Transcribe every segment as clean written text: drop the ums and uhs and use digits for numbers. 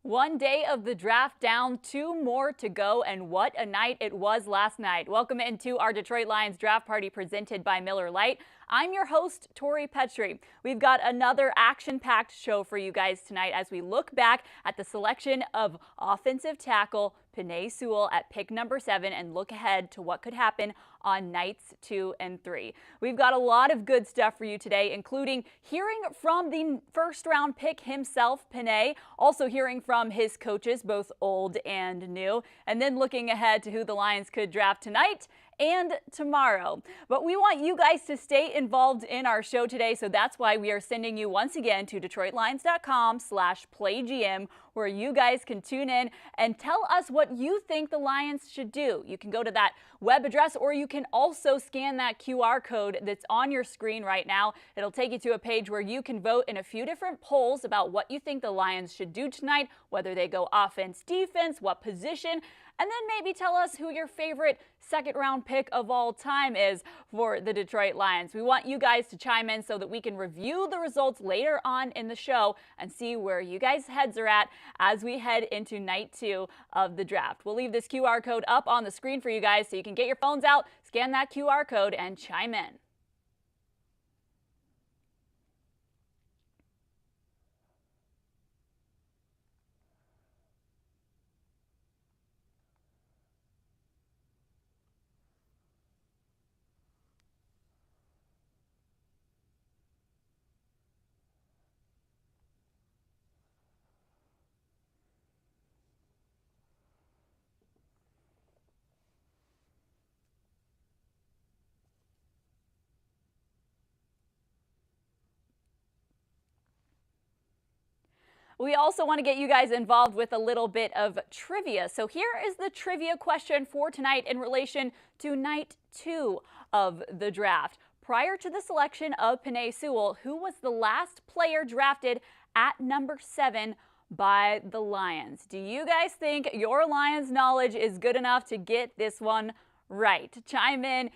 One day of the draft down, two more to go, and what a night it was last night. Welcome into our Detroit Lions draft party presented by Miller Lite. I'm your host, Tori Petry. We've got another action-packed show for you guys tonight as we look back at the selection of offensive tackle Penei Sewell at pick number 7 and look ahead to what could happen on nights 2 and 3. We've got a lot of good stuff for you today, including hearing from the first-round pick himself, Penei, also hearing from his coaches, both old and new, and then looking ahead to who the Lions could draft tonight and tomorrow. But we want you guys to stay involved in our show today, so that's why we are sending you once again to DetroitLions.com/playgm, where you guys can tune in and tell us what you think the Lions should do. You can go to that web address, or you can also scan that QR code that's on your screen right now. It'll take you to a page where you can vote in a few different polls about what you think the Lions should do tonight, whether they go offense, defense, what position, and then maybe tell us who your favorite second-round pick of all time is for the Detroit Lions. We want you guys to chime in so that we can review the results later on in the show and see where you guys' heads are at as we head into night 2 of the draft. We'll leave this QR code up on the screen for you guys so you can get your phones out, scan that QR code, and chime in. We also want to get you guys involved with a little bit of trivia. So here is the trivia question for tonight in relation to night 2 of the draft. Prior to the selection of Penei Sewell, who was the last player drafted at number 7 by the Lions? Do you guys think your Lions knowledge is good enough to get this one right? Chime in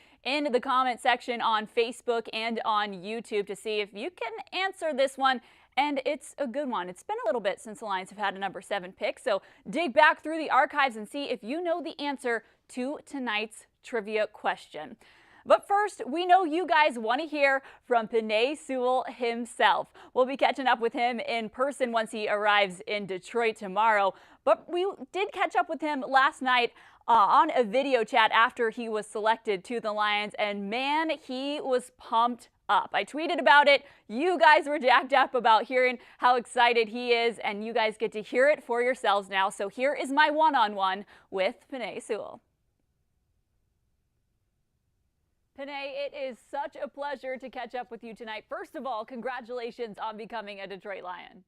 the comment section on Facebook and on YouTube to see if you can answer this one. And it's a good one. It's been a little bit since the Lions have had a number 7 pick, so dig back through the archives and see if you know the answer to tonight's trivia question. But first, we know you guys want to hear from Penei Sewell himself. We'll be catching up with him in person once he arrives in Detroit tomorrow. But we did catch up with him last night on a video chat after he was selected to the Lions, and man, he was pumped up. I tweeted about it. You guys were jacked up about hearing how excited he is, and you guys get to hear it for yourselves now. So here is my one-on-one with Penei Sewell. Penei, it is such a pleasure to catch up with you tonight. First of all, congratulations on becoming a Detroit Lion.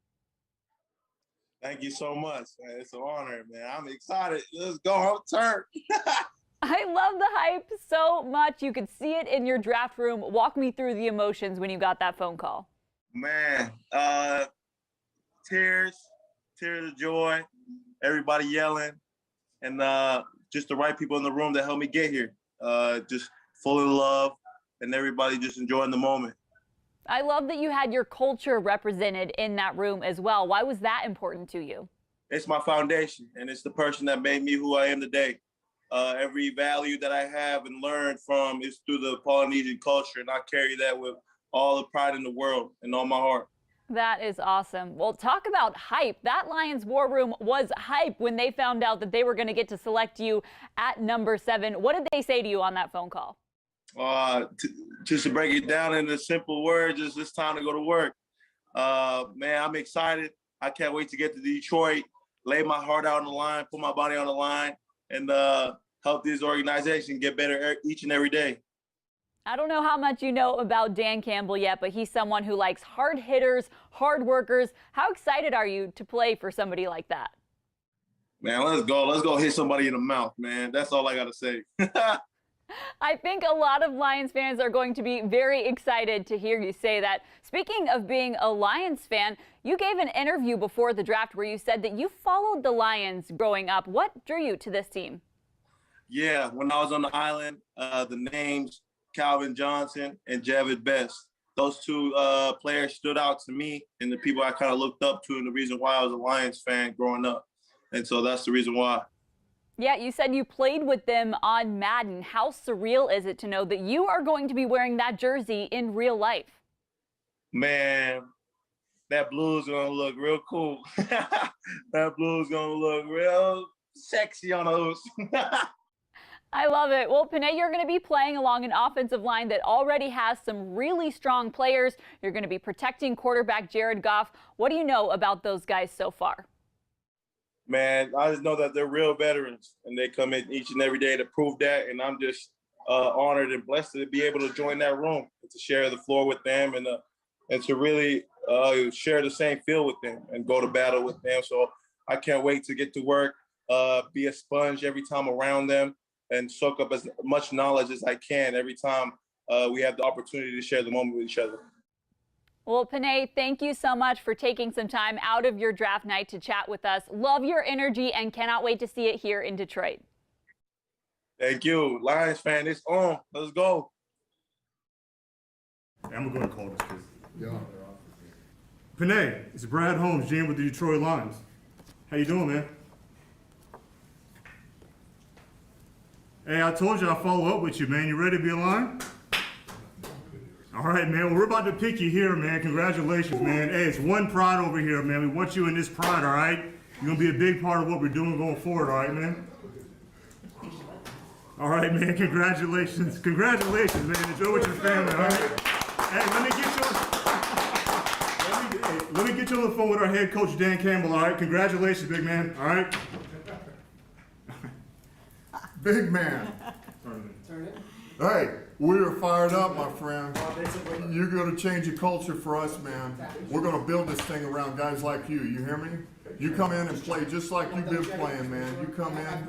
Thank you so much, man. It's an honor, man. I'm excited. Let's go home turn. I love the hype so much. You could see it in your draft room. Walk me through the emotions when you got that phone call. Man, tears of joy, everybody yelling, and just the right people in the room that helped me get here. Just full of love, and everybody just enjoying the moment. I love that you had your culture represented in that room as well. Why was that important to you? It's my foundation, and it's the person that made me who I am today. Every value that I have and learned from is through the Polynesian culture, and I carry that with all the pride in the world and all my heart. That is awesome. Well, talk about hype. That Lions war room was hype when they found out that they were going to get to select you at number 7. What did they say to you on that phone call? Just to break it down in a simple word, just it's time to go to work. Man, I'm excited. I can't wait to get to Detroit, lay my heart out on the line, put my body on the line, and help this organization get better each and every day. I don't know how much you know about Dan Campbell yet, but he's someone who likes hard hitters, hard workers. How excited are you to play for somebody like that? Man, let's go. Let's go hit somebody in the mouth, man. That's all I got to say. I think a lot of Lions fans are going to be very excited to hear you say that. Speaking of being a Lions fan, you gave an interview before the draft where you said that you followed the Lions growing up. What drew you to this team? Yeah, when I was on the island, the names Calvin Johnson and Javid Best. those two players stood out to me and the people I kind of looked up to, and the reason why I was a Lions fan growing up. And so that's the reason why. Yeah, you said you played with them on Madden. How surreal is it to know that you are going to be wearing that jersey in real life? Man, that blue is going to look real cool. That blue is going to look real sexy on those. I love it. Well, Penei, you're going to be playing along an offensive line that already has some really strong players. You're going to be protecting quarterback Jared Goff. What do you know about those guys so far? Man, I just know that they're real veterans, and they come in each and every day to prove that. And I'm just honored and blessed to be able to join that room, and to share the floor with them, and to really share the same field with them and go to battle with them. So I can't wait to get to work, be a sponge every time around them, and soak up as much knowledge as I can every time we have the opportunity to share the moment with each other. Well, Penei, thank you so much for taking some time out of your draft night to chat with us. Love your energy and cannot wait to see it here in Detroit. Thank you. Lions fan, it's on. Let's go. I'm going to call this kid. Yeah. Penei, it's Brad Holmes, GM with the Detroit Lions. How you doing, man? Hey, I told you I'd follow up with you, man. You ready to be a Lion? All right, man. Well, we're about to pick you here, man. Congratulations, man. Hey, it's one pride over here, man. We want you in this pride, all right? You're going to be a big part of what we're doing going forward, all right, man? All right, man. Congratulations. Congratulations, man. Enjoy with your family, all right? Hey, let me get you on the phone with our head coach, Dan Campbell, all right? Congratulations, big man, all right? Big man. Turn it. Hey, we are fired up, my friend. You're going to change the culture for us, man. We're going to build this thing around guys like you. You hear me? You come in and play just like you've been playing, man.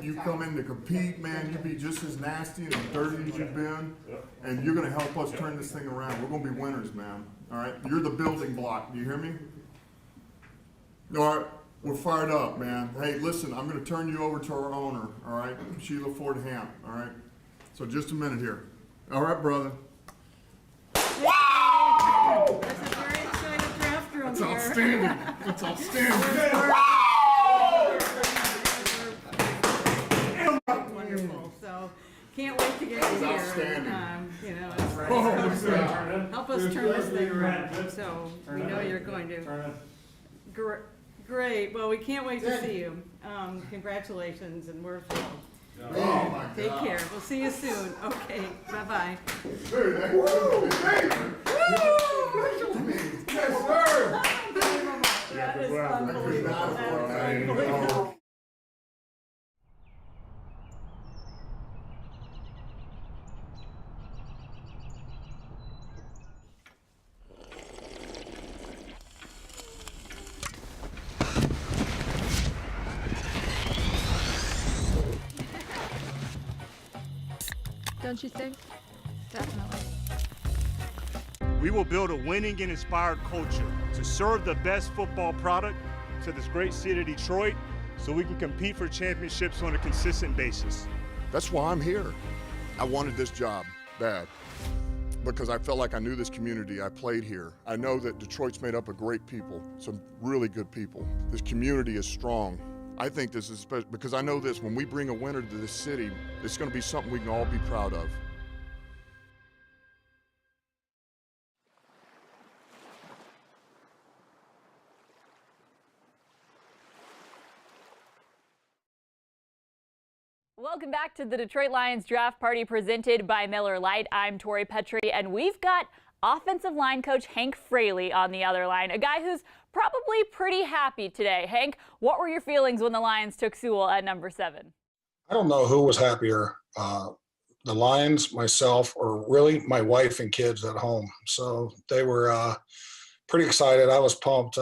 You come in to compete, man. You be just as nasty and dirty as you've been, and you're going to help us turn this thing around. We're going to be winners, man. All right? You're the building block. Do you hear me? All right. We're fired up, man. Hey, listen, I'm going to turn you over to our owner, all right? Sheila Ford Hamp, all right? So just a minute here. All right, brother. Wow! That's a very excited draft room. That's here. outstanding. That's outstanding. Wonderful. So can't wait to get you here. Outstanding. You know, it's help us turn this thing around. So we know you're going to. Great. Well, we can't wait to see you. Congratulations, and we're thrilled. Oh my Take God. care. We'll see you soon. Okay. Bye-bye. Woo! Yes, sir. That is unbelievable. That is unbelievable. Don't you think? Definitely. We will build a winning and inspired culture to serve the best football product to this great city of Detroit so we can compete for championships on a consistent basis. That's why I'm here. I wanted this job bad because I felt like I knew this community. I played here. I know that Detroit's made up of great people, some really good people. This community is strong. I think this is special because I know this, when we bring a winner to this city, it's going to be something we can all be proud of. Welcome back to the Detroit Lions draft party presented by Miller Lite. I'm Tori Petry, and we've got offensive line coach Hank Fraley on the other line, a guy who's probably pretty happy today. Hank, what were your feelings when the Lions took Sewell at number 7? I don't know who was happier, the Lions, myself, or really my wife and kids at home. So they were pretty excited. I was pumped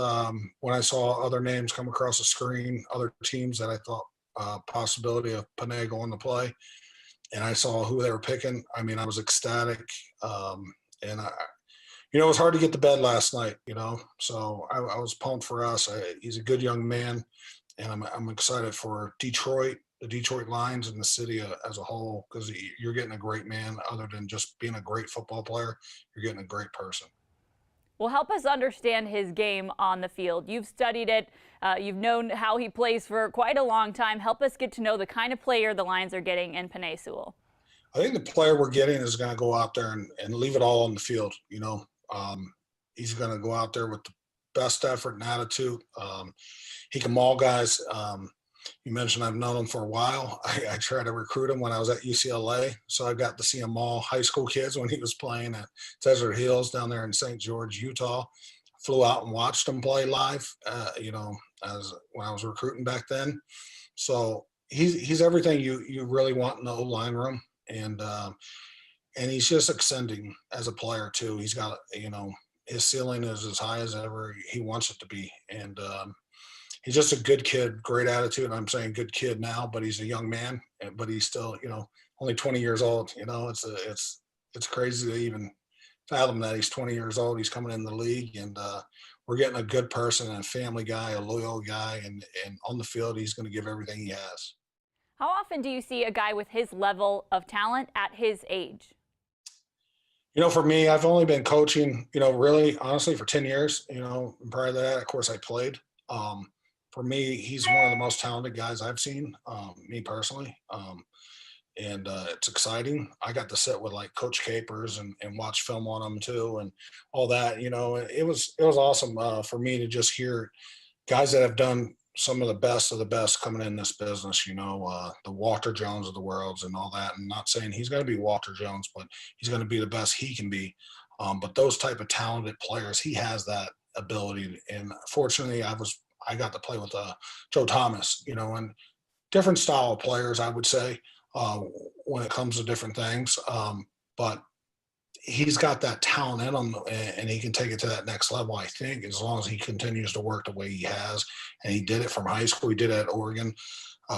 when I saw other names come across the screen, other teams that I thought possibility of Penei going to play. And I saw who they were picking. I mean, I was ecstatic. And it was hard to get to bed last night, so I was pumped for us. He's a good young man, and I'm excited for Detroit, the Detroit Lions, and the city as a whole, because you're getting a great man. Other than just being a great football player, you're getting a great person. Well, help us understand his game on the field. You've studied it. You've known how he plays for quite a long time. Help us get to know the kind of player the Lions are getting in Penei Sewell. I think the player we're getting is going to go out there and leave it all on the field. He's going to go out there with the best effort and attitude. He can maul guys. You mentioned I've known him for a while. I tried to recruit him when I was at UCLA, so I got to see him maul high school kids when he was playing at Desert Hills down there in St. George, Utah. Flew out and watched him play live, as when I was recruiting back then. So he's everything you really want in the O-line room, and he's just ascending as a player too. He's got, his ceiling is as high as ever he wants it to be, and he's just a good kid, great attitude. And I'm saying good kid now, but he's a young man, but he's still, only 20 years old. It's crazy to even fathom that he's 20 years old. He's coming in the league, and we're getting a good person and a family guy, a loyal guy, and on the field, he's going to give everything he has. How often do you see a guy with his level of talent at his age? For me, I've only been coaching, really honestly for 10 years, and prior to that, of course, I played. For me, he's one of the most talented guys I've seen, me personally. And it's exciting. I got to sit with like Coach Capers and watch film on him too, and all that. It was awesome for me to just hear guys that have done some of the best coming in this business. The Walter Jones of the worlds and all that. And not saying he's going to be Walter Jones, but he's going to be the best he can be. But those type of talented players, he has that ability. And fortunately, I got to play with Joe Thomas. And different style of players, I would say. When it comes to different things. But he's got that talent in him, and he can take it to that next level, I think, as long as he continues to work the way he has. And he did it from high school. He did it at Oregon.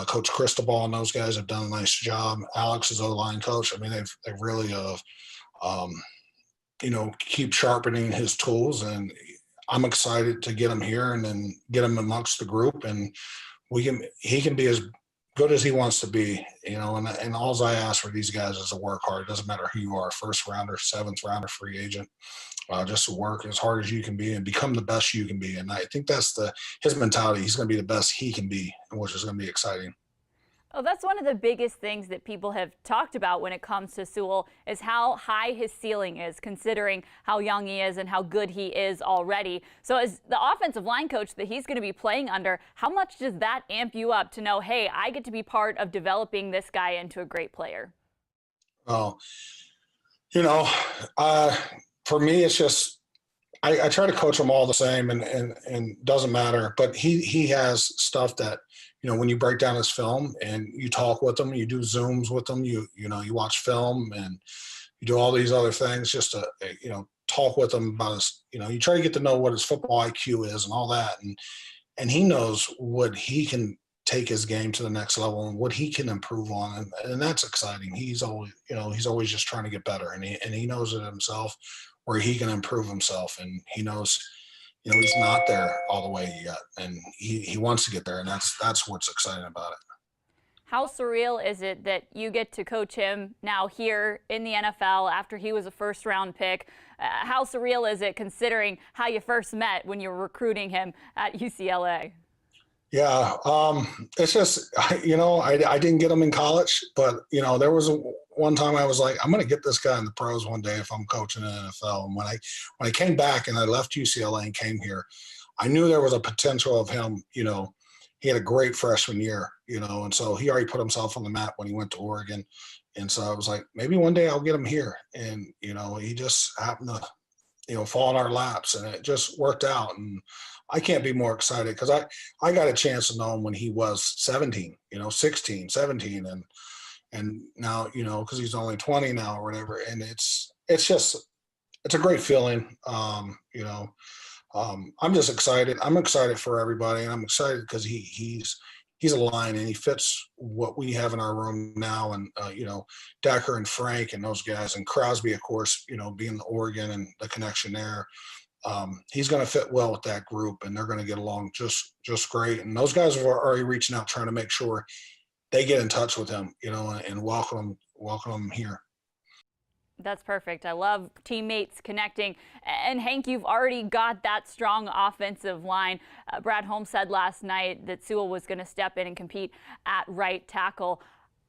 Coach Cristobal and those guys have done a nice job. Alex is O-line coach. I mean, they've really, keep sharpening his tools. And I'm excited to get him here and then get him amongst the group. And he can be as good as he wants to be, and all I ask for these guys is to work hard. It doesn't matter who you are, first rounder, seventh rounder, free agent, just to work as hard as you can be and become the best you can be. And I think that's his mentality. He's going to be the best he can be, which is going to be exciting. Oh, that's one of the biggest things that people have talked about when it comes to Sewell is how high his ceiling is, considering how young he is and how good he is already. So as the offensive line coach that he's going to be playing under, how much does that amp you up to know, hey, I get to be part of developing this guy into a great player? Oh, for me, it's just, I try to coach them all the same and doesn't matter, but he has stuff that, when you break down his film and you talk with him, you do Zooms with him, you watch film and you do all these other things just to, talk with him about his, you try to get to know what his football IQ is and all that. And he knows what he can take his game to the next level and what he can improve on. And that's exciting. He's always just trying to get better, and he knows it himself where he can improve himself, and he knows, he's not there all the way yet, and he wants to get there, and that's what's exciting about it. How surreal is it that you get to coach him now here in the NFL after he was a first-round pick? How surreal is it considering how you first met when you were recruiting him at UCLA? Yeah, it's just, I didn't get him in college, but, there was one time I was like, I'm going to get this guy in the pros one day if I'm coaching in the NFL. And when I came back and I left UCLA and came here, I knew there was a potential of him. He had a great freshman year, and so he already put himself on the map when he went to Oregon. And so I was like, maybe one day I'll get him here. And, he just happened to, fall in our laps, and it just worked out. And I can't be more excited because I got a chance to know him when he was 17, 16, 17. And now, because he's only 20 now or whatever. And it's a great feeling. I'm just excited. I'm excited for everybody. And I'm excited because he's a Lion and he fits what we have in our room now. And, Decker and Frank and those guys and Crosby, of course, being the Oregon and the connection there. He's going to fit well with that group, and they're going to get along just great. And those guys are already reaching out, trying to make sure they get in touch with him, and welcome him here. That's perfect. I love teammates connecting. And Hank, you've already got that strong offensive line. Brad Holmes said last night that Sewell was going to step in and compete at right tackle.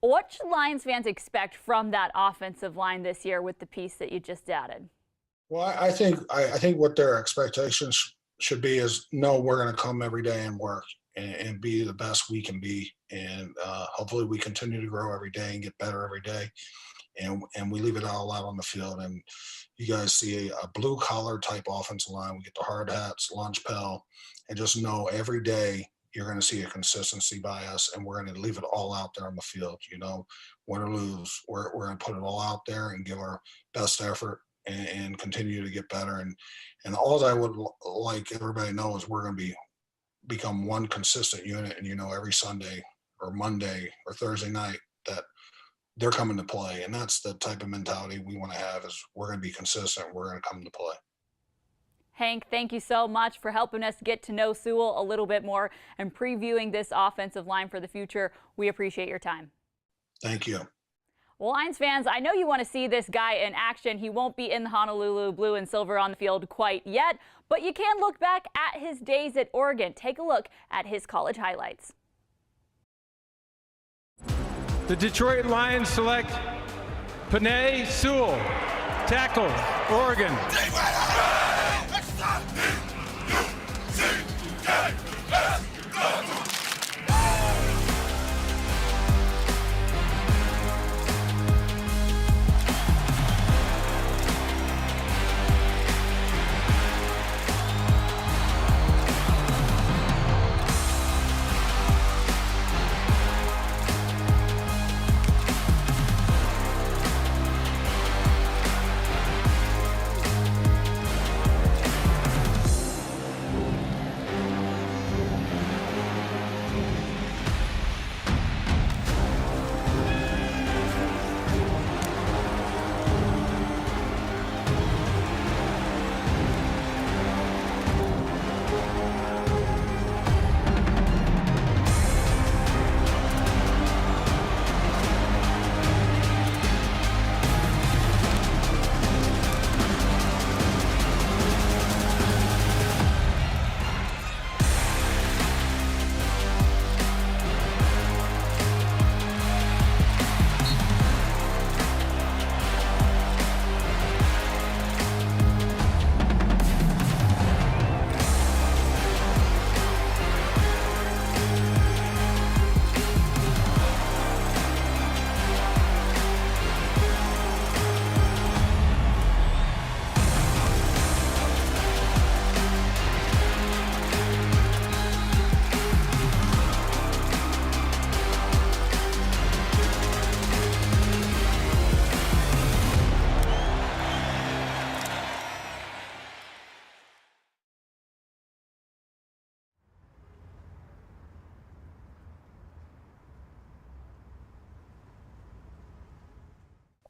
What should Lions fans expect from that offensive line this year with the piece that you just added? Well, I think what their expectations should be is, no, we're going to come every day and work and be the best we can be. And hopefully we continue to grow every day and get better every day. And we leave it all out on the field. And you guys see a blue collar type offensive line. We get the hard hats, lunch pail, and just know every day you're going to see a consistency by us, and we're going to leave it all out there on the field. You know, win or lose, we're going to put it all out there and give our best effort and continue to get better. And all I would like everybody to know is we're going to become one consistent unit. And, you know, every Sunday or Monday or Thursday night that they're coming to play. And that's the type of mentality we want to have, is we're going to be consistent. We're going to come to play. Hank, thank you so much for helping us get to know Sewell a little bit more and previewing this offensive line for the future. We appreciate your time. Thank you. Well, Lions fans, I know you want to see this guy in action. He won't be in the Honolulu blue and silver on the field quite yet, but you can look back at his days at Oregon. Take a look at his college highlights. The Detroit Lions select Penei Sewell, tackle, Oregon.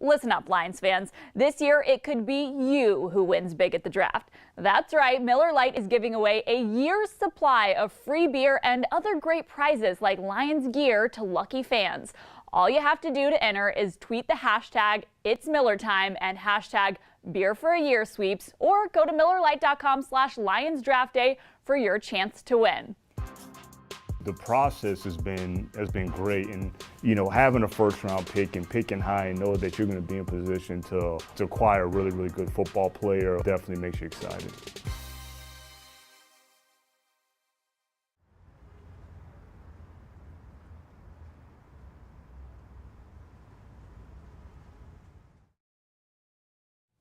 Listen up, Lions fans. This year, it could be you who wins big at the draft. That's right, Miller Lite is giving away a year's supply of free beer and other great prizes like Lions gear to lucky fans. All you have to do to enter is tweet the hashtag #It'sMillerTime and hashtag #BeerForAYear sweeps, or go to MillerLite.com/LionsDraftDay for your chance to win. The process has been great, and having a first round pick and picking high and know that you're going to be in position to acquire a really, really good football player definitely makes you excited.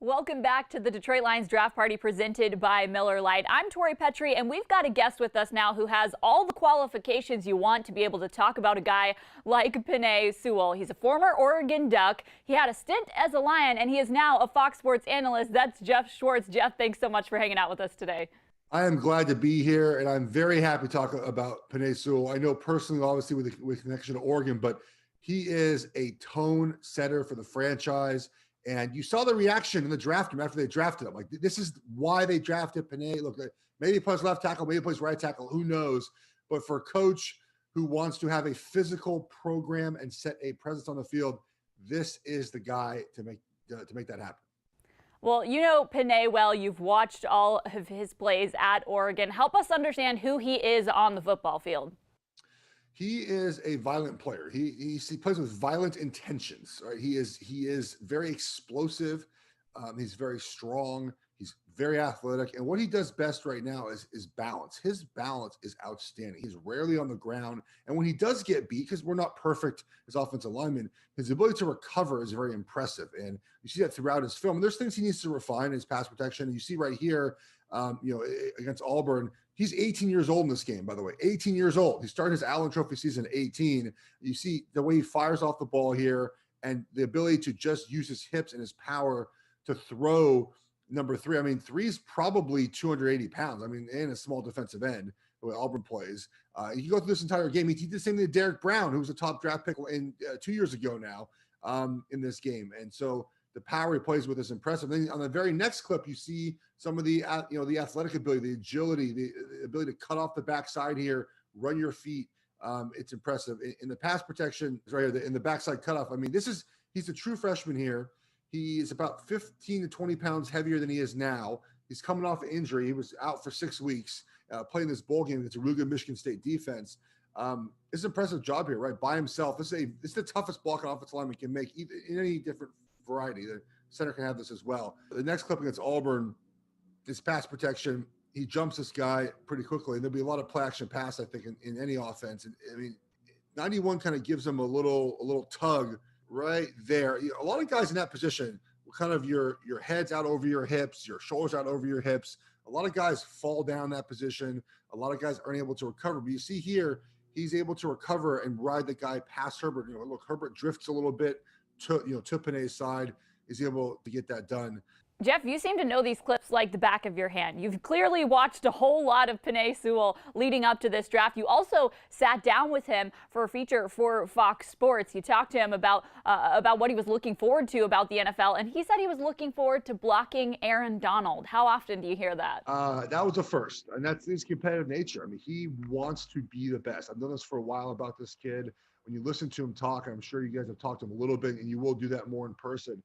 Welcome back to the Detroit Lions Draft Party presented by Miller Lite. I'm Tori Petry, and we've got a guest with us now who has all the qualifications you want to be able to talk about a guy like Penei Sewell. He's a former Oregon Duck. He had a stint as a Lion, and he is now a Fox Sports analyst. That's Jeff Schwartz. Jeff, thanks so much for hanging out with us today. I am glad to be here, and I'm very happy to talk about Penei Sewell. I know personally, obviously, with connection to Oregon, but he is a tone setter for the franchise. And you saw the reaction in the draft room after they drafted him. Like, this is why they drafted Penei. Look, maybe he plays left tackle, maybe he plays right tackle, who knows? But for a coach who wants to have a physical program and set a presence on the field, this is the guy to make to make that happen. Well, you know Penei well. You've watched all of his plays at Oregon. Help us understand who he is on the football field. He is a violent player. He plays with violent intentions. Right? He is very explosive. He's very strong. He's very athletic. And what he does best right now is balance. His balance is outstanding. He's rarely on the ground. And when he does get beat, because we're not perfect as offensive linemen, his ability to recover is very impressive. And you see that throughout his film. And there's things he needs to refine in his pass protection. And you see right here, against Auburn, he's 18 years old in this game, by the way, 18 years old. He started his Allen Trophy season at 18. You see the way he fires off the ball here and the ability to just use his hips and his power to throw number 3. I mean, 3 is probably 280 pounds. I mean, and a small defensive end, the way Auburn plays. You go through this entire game. He did the same thing to Derek Brown, who was a top draft pick 2 years ago now in this game. And so the power he plays with is impressive. Then on the very next clip, you see some of the the athletic ability, the agility, the ability to cut off the backside here, run your feet. It's impressive. In the pass protection, right here, in the backside cutoff. I mean, he's a true freshman here. He is about 15 to 20 pounds heavier than he is now. He's coming off an injury. He was out for 6 weeks playing this bowl game against a really good Michigan State defense. It's an impressive job here, right? By himself. This is the toughest block an offensive lineman can make in any different variety. The center can have this as well. The next clip against Auburn, this pass protection, he jumps this guy pretty quickly. And there'll be a lot of play action pass, I think, in any offense. And I mean, 91 kind of gives him a little tug right there. A lot of guys in that position, kind of your head's out over your hips, your shoulders out over your hips. A lot of guys fall down that position. A lot of guys aren't able to recover. But you see here, he's able to recover and ride the guy past Herbert. Look, Herbert drifts a little bit to Penei's side. He's able to get that done. Jeff, you seem to know these clips like the back of your hand. You've clearly watched a whole lot of Penei Sewell leading up to this draft. You also sat down with him for a feature for Fox Sports. You talked to him about what he was looking forward to about the NFL, and he said he was looking forward to blocking Aaron Donald. How often do you hear that? That was a first, and that's his competitive nature. I mean, he wants to be the best. I've done this for a while about this kid. When you listen to him talk, I'm sure you guys have talked to him a little bit, and you will do that more in person.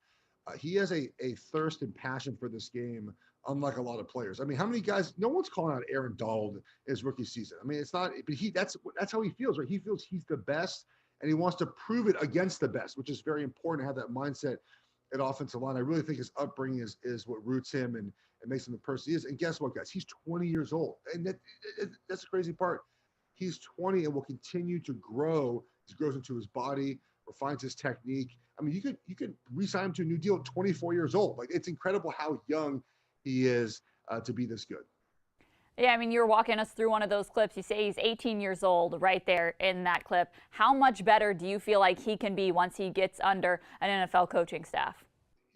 He has a thirst and passion for this game, unlike a lot of players. I mean, how many guys? No one's calling out Aaron Donald his rookie season. I mean, it's not. But that's how he feels, right? He feels he's the best, and he wants to prove it against the best, which is very important to have that mindset at offensive line. I really think his upbringing is what roots him and makes him the person he is. And guess what, guys? He's 20 years old, and that's the crazy part. He's 20 and will continue to grow. He grows into his body, refines his technique. I mean, you could re-sign him to a new deal at 24 years old. Like, it's incredible how young he is to be this good. Yeah, I mean, you were walking us through one of those clips. You say he's 18 years old right there in that clip. How much better do you feel like he can be once he gets under an NFL coaching staff?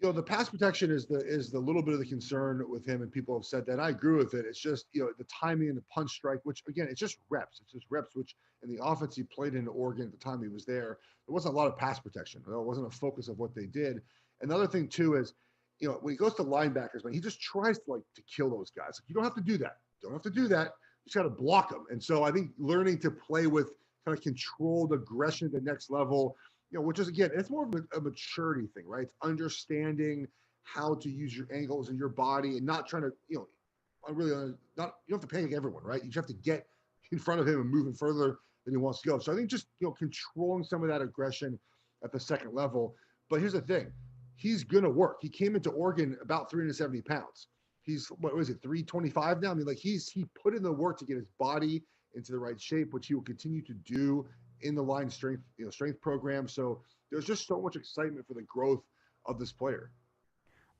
The pass protection is the little bit of the concern with him, and people have said that. I agree with it. It's just, the timing and the punch strike, which, again, it's just reps. It's just reps, which in the offense he played in Oregon at the time he was there wasn't a lot of pass protection. It wasn't a focus of what they did. Another thing, too, is, when he goes to linebackers, man, he just tries to kill those guys. You don't have to do that. Don't have to do that. You just got to block them. And so I think learning to play with kind of controlled aggression at the next level, which is, again, it's more of a maturity thing, right? It's understanding how to use your angles in your body and not trying to, you don't have to panic everyone, right? You just have to get in front of him and move him further than he wants to go. So I think just, controlling some of that aggression at the second level. But here's the thing. He's going to work. He came into Oregon about 370 pounds. He's, 325 now? I mean, he put in the work to get his body into the right shape, which he will continue to do in the line strength program. So there's just so much excitement for the growth of this player.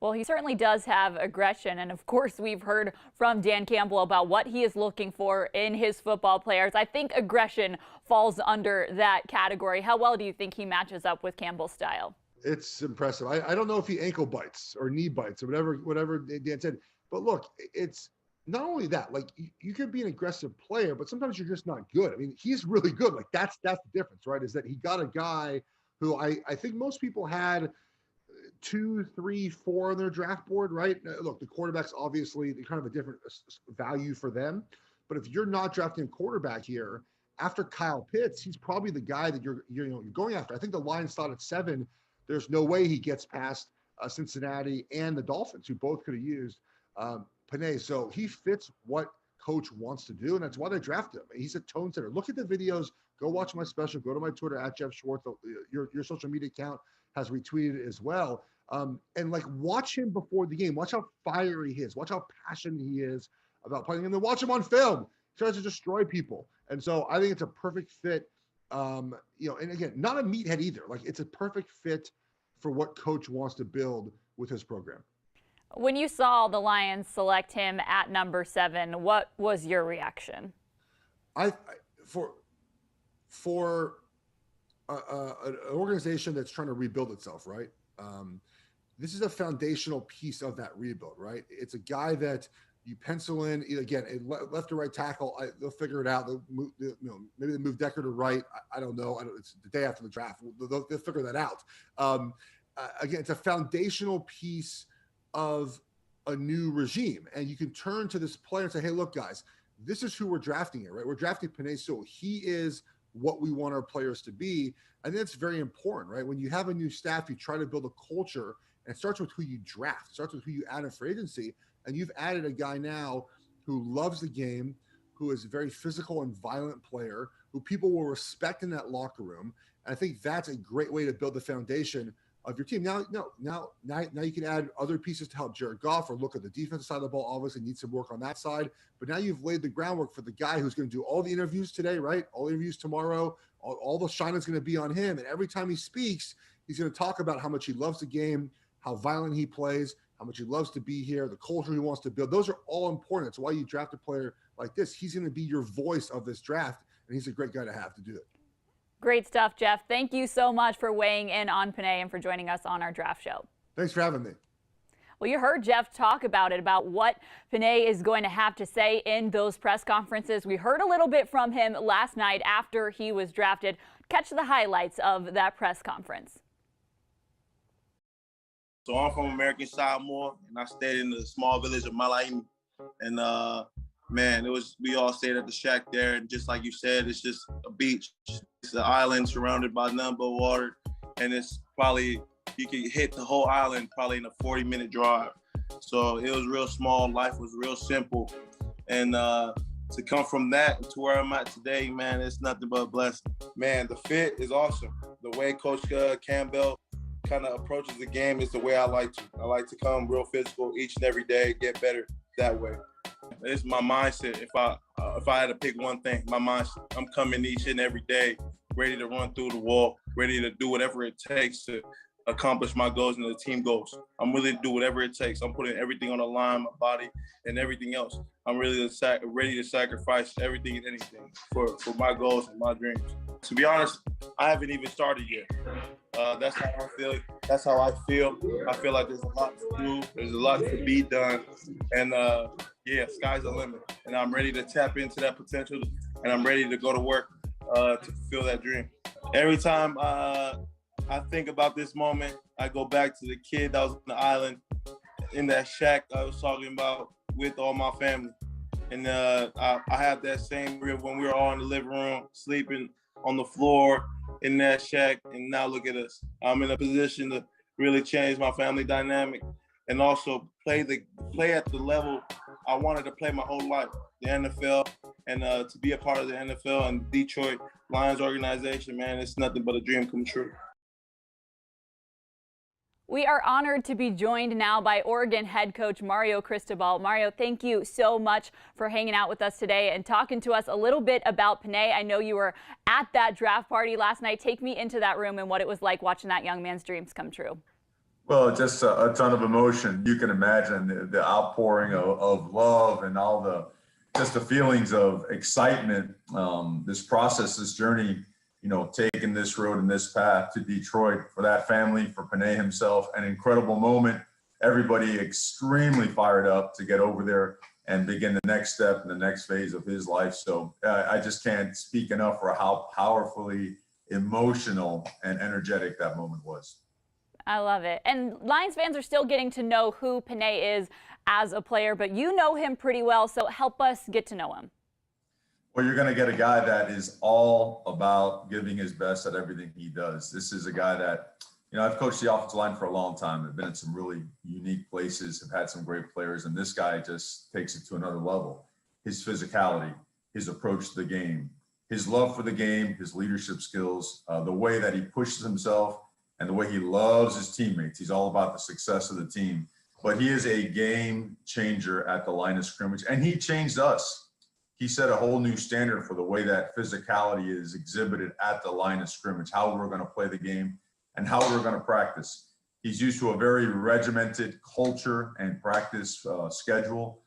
Well, he certainly does have aggression. And of course, we've heard from Dan Campbell about what he is looking for in his football players. I think aggression falls under that category. How well do you think he matches up with Campbell's style? It's impressive. I don't know if he ankle bites or knee bites or whatever Dan said. But look, it's not only that, you could be an aggressive player, but sometimes you're just not good. I mean, he's really good. That's the difference, right? Is that he got a guy who I think most people had 2, 3, 4 on their draft board, right? Look, the quarterbacks, obviously, they're kind of a different value for them. But if you're not drafting a quarterback here, after Kyle Pitts, he's probably the guy that you're going after. I think the line's thought at 7. There's no way he gets past Cincinnati and the Dolphins, who both could have used Penei. So he fits what coach wants to do, and that's why they drafted him. He's a tone setter. Look at the videos. Go watch my special. Go to my Twitter at Jeff Schwartz. Your social media account has retweeted it as well. And like, watch him before the game. Watch how fiery he is. Watch how passionate he is about playing. And then watch him on film. He tries to destroy people. And so I think it's a perfect fit. And again, not a meathead either. Like, it's a perfect fit for what coach wants to build with his program. When you saw the Lions select him at number 7, what was your reaction? For an organization that's trying to rebuild itself, right? This is a foundational piece of that rebuild, right? It's a guy that you pencil in, again, left or right tackle. They'll figure it out. Maybe they move Decker to right. I don't know. It's the day after the draft. They'll figure that out. Again, it's a foundational piece of a new regime. And you can turn to this player and say, hey, look, guys, this is who we're drafting here, right? We're drafting Penei Sewell. He is what we want our players to be. I think that's very important, right? When you have a new staff, you try to build a culture, and it starts with who you draft. It starts with who you add in free agency. And you've added a guy now who loves the game, who is a very physical and violent player, who people will respect in that locker room. And I think that's a great way to build the foundation of your team. Now you can add other pieces to help Jared Goff, or look at the defensive side of the ball. Obviously needs some work on that side, but now you've laid the groundwork for the guy who's going to do all the interviews today, right? All the interviews tomorrow, all the shine is going to be on him. And every time he speaks, he's going to talk about how much he loves the game, how violent he plays, how much he loves to be here, the culture he wants to build. Those are all important. That's why you draft a player like this. He's going to be your voice of this draft, and he's a great guy to have to do it. Great stuff, Jeff. Thank you so much for weighing in on Penei and for joining us on our draft show. Thanks for having me. Well, you heard Jeff talk about what Penei is going to have to say in those press conferences. We heard a little bit from him last night after he was drafted. Catch the highlights of that press conference. So I'm from American Samoa, and I stayed in the small village of Malaimi. And man, we all stayed at the shack there, and just like you said, it's just a beach. It's an island surrounded by none but water, and it's probably, you can hit the whole island probably in a 40-minute drive. So it was real small. Life was real simple, and to come from that to where I'm at today, man, it's nothing but a blessing. Man, the fit is awesome. The way Coach Campbell kind of approaches the game is the way I like to. I like to come real physical each and every day, get better that way. It's my mindset. If I had to pick one thing, my mindset. I'm coming each and every day, ready to run through the wall, ready to do whatever it takes to accomplish my goals and the team goals. I'm willing to do whatever it takes. I'm putting everything on the line, my body and everything else. I'm really ready to sacrifice everything and anything for my goals and my dreams. To be honest, I haven't even started yet. That's how I feel. That's how I feel. I feel like there's a lot to do. There's a lot to be done. And yeah, sky's the limit. And I'm ready to tap into that potential, and I'm ready to go to work to fulfill that dream. Every time I think about this moment, I go back to the kid that was on the island in that shack I was talking about with all my family. And I have that same when we were all in the living room, sleeping on the floor in that shack, and now look at us. I'm in a position to really change my family dynamic and also play at the level I wanted to play my whole life, the NFL, and to be a part of the NFL and Detroit Lions organization, man, it's nothing but a dream come true. We are honored to be joined now by Oregon head coach Mario Cristobal. Mario, thank you so much for hanging out with us today and talking to us a little bit about Penei. I know you were at that draft party last night. Take me into that room and what it was like watching that young man's dreams come true. Well, just a ton of emotion. You can imagine the outpouring of love and all the feelings of excitement. This process, this journey, taking this road and this path to Detroit for that family, for Penei himself, an incredible moment. Everybody extremely fired up to get over there and begin the next step in the next phase of his life. So I just can't speak enough for how powerfully emotional and energetic that moment was. I love it. And Lions fans are still getting to know who Penei is as a player, but you know him pretty well, so help us get to know him. Well, you're going to get a guy that is all about giving his best at everything he does. This is a guy that, I've coached the offensive line for a long time. I've been in some really unique places, have had some great players, and this guy just takes it to another level. His physicality, his approach to the game, his love for the game, his leadership skills, the way that he pushes himself, and the way he loves his teammates. He's all about the success of the team. But he is a game changer at the line of scrimmage, and he changed us. He set a whole new standard for the way that physicality is exhibited at the line of scrimmage, how we're going to play the game, and how we're going to practice. He's used to a very regimented culture and practice schedule.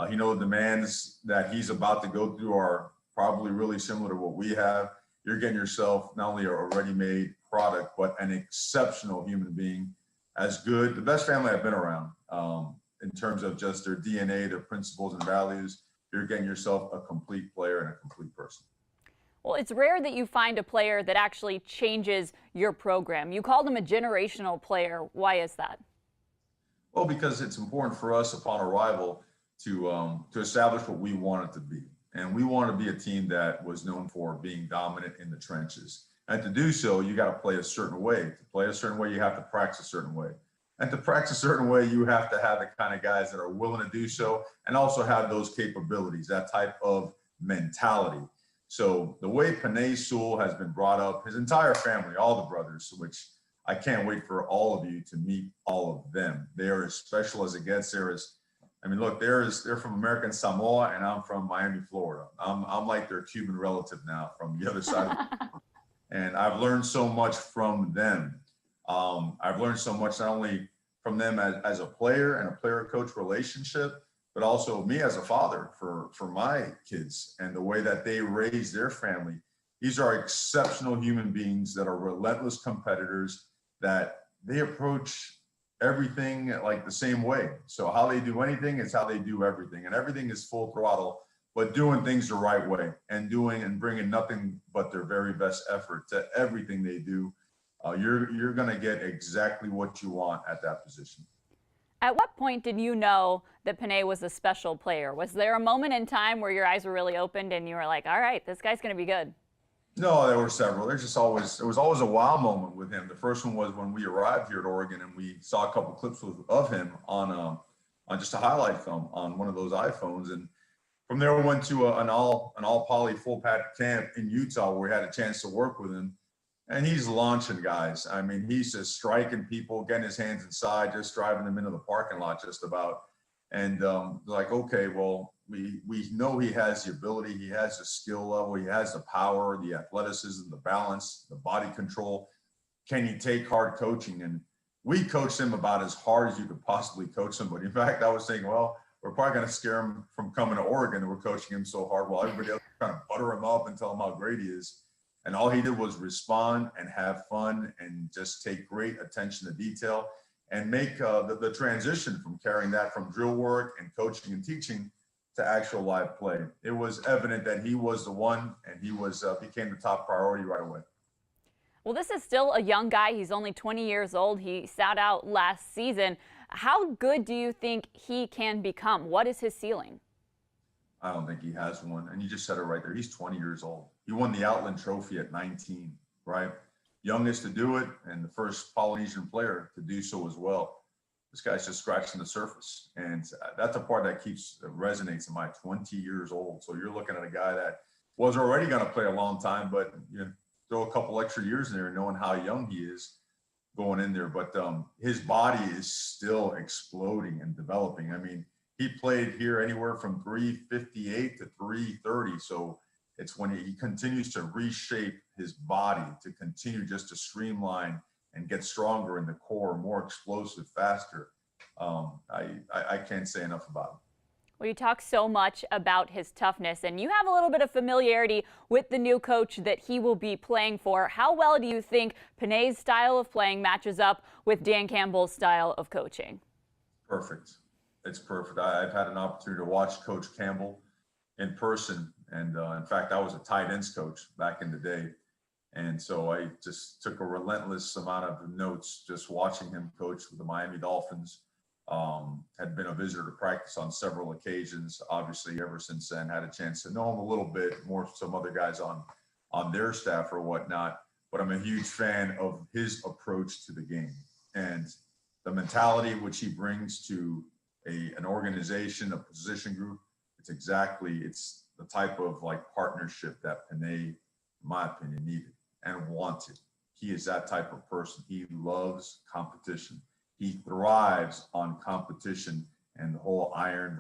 He knows the demands that he's about to go through are probably really similar to what we have. You're getting yourself not only a ready-made product, but an exceptional human being, as good, the best family I've been around in terms of just their DNA, their principles and values. You're getting yourself a complete player and a complete person. Well, it's rare that you find a player that actually changes your program. You called him a generational player. Why is that? Well, because it's important for us upon arrival to establish what we want it to be. And we want to be a team that was known for being dominant in the trenches. And to do so, you got to play a certain way. To play a certain way, you have to practice a certain way. And to practice a certain way, you have to have the kind of guys that are willing to do so and also have those capabilities, that type of mentality. So the way Penei Sewell has been brought up, his entire family, all the brothers, which I can't wait for all of you to meet all of them. They are as special as it gets. Look, they're from American Samoa, and I'm from Miami, Florida. I'm like their Cuban relative now from the other side. And I've learned so much from them. I've learned so much not only from them as a player and a player-coach relationship, but also me as a father for my kids and the way that they raise their family. These are exceptional human beings that are relentless competitors, that they approach everything like the same way. So how they do anything is how they do everything, and everything is full throttle, but doing things the right way and bringing nothing but their very best effort to everything they do. You're going to get exactly what you want at that position. At what point did you know that Penei was a special player? Was there a moment in time where your eyes were really opened and you were like, all right, this guy's going to be good? No, there were several. There was always a wow moment with him. The first one was when we arrived here at Oregon and we saw a couple clips of him on just a highlight film on one of those iPhones. And from there, we went to an all poly full pack camp in Utah where we had a chance to work with him. And he's launching guys. I mean, he's just striking people, getting his hands inside, just driving them into the parking lot just about. And like, okay, well, we know he has the ability, he has the skill level, he has the power, the athleticism, the balance, the body control. Can he take hard coaching? And we coached him about as hard as you could possibly coach somebody. In fact, I was thinking, well, we're probably going to scare him from coming to Oregon, and we're coaching him so hard while everybody else is trying to butter him up and tell him how great he is. And all he did was respond and have fun and just take great attention to detail and make the transition from carrying that from drill work and coaching and teaching to actual live play. It was evident that he was the one, and he became the top priority right away. Well, this is still a young guy. He's only 20 years old. He sat out last season. How good do you think he can become? What is his ceiling? I don't think he has one. And you just said it right there. He's 20 years old. He won the Outland Trophy at 19, right? Youngest to do it and the first Polynesian player to do so as well. This guy's just scratching the surface. And that's the part that resonates in my 20 years old. So you're looking at a guy that was already going to play a long time, but throw a couple extra years in there knowing how young he is going in there. But his body is still exploding and developing. I mean, he played here anywhere from 358 to 330. So it's when he continues to reshape his body to continue just to streamline and get stronger in the core, more explosive, faster. I can't say enough about him. Well, you talk so much about his toughness, and you have a little bit of familiarity with the new coach that he will be playing for. How well do you think Penei's style of playing matches up with Dan Campbell's style of coaching? Perfect. It's perfect. I've had an opportunity to watch Coach Campbell in person. And in fact, I was a tight ends coach back in the day. And so I just took a relentless amount of notes just watching him coach with the Miami Dolphins. Had been a visitor to practice on several occasions. Obviously, ever since then, had a chance to know him a little bit more, some other guys on their staff or whatnot. but I'm a huge fan of his approach to the game and the mentality which he brings to an organization, a position group. It's the type of like partnership that Penei, in my opinion, needed and wanted. He is that type of person. He loves competition. He thrives on competition and the whole iron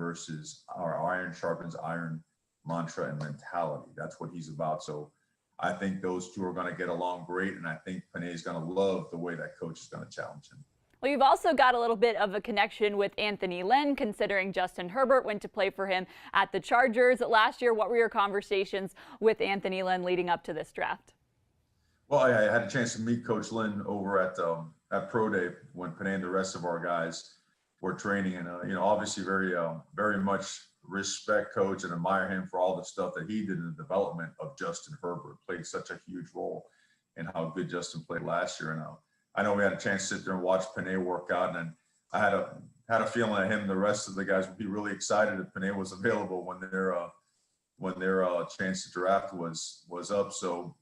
sharpens iron mantra and mentality. That's what he's about. So I think those two are going to get along great. And I think Penei is going to love the way that coach is going to challenge him. Well, you've also got a little bit of a connection with Anthony Lynn, considering Justin Herbert went to play for him at the Chargers last year. What were your conversations with Anthony Lynn leading up to this draft? Well, I had a chance to meet Coach Lynn over at Pro Day when Penei and the rest of our guys were training, and obviously very much respect Coach and admire him for all the stuff that he did in the development of Justin Herbert. Played such a huge role in how good Justin played last year, and I know we had a chance to sit there and watch Penei work out, and I had a feeling that him and the rest of the guys would be really excited if Penei was available when their chance to draft was up. So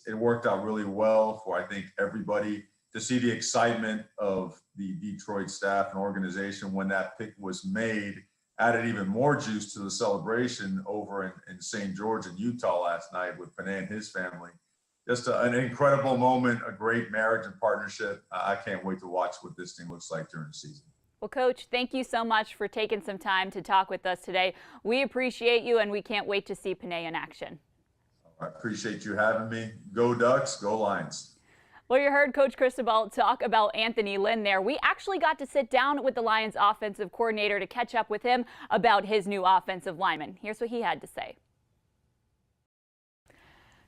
it worked out really well for, I think, everybody to see the excitement of the Detroit staff and organization when that pick was made. Added even more juice to the celebration over in St. George in Utah last night with Penei and his family. Just an incredible moment, a great marriage and partnership. I can't wait to watch what this thing looks like during the season. Well, Coach, thank you so much for taking some time to talk with us today. We appreciate you, and we can't wait to see Penei in action. I appreciate you having me. Go Ducks, go Lions. Well, you heard Coach Cristobal talk about Anthony Lynn there. We actually got to sit down with the Lions offensive coordinator to catch up with him about his new offensive lineman. Here's what he had to say.